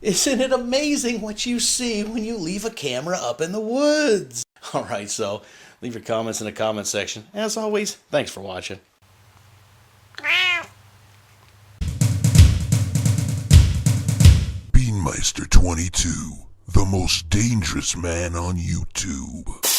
Isn't it amazing what you see when you leave a camera up in the woods? Alright, so leave your comments in the comment section. As always, thanks for watching. Beanmeister 22, the most dangerous man on YouTube.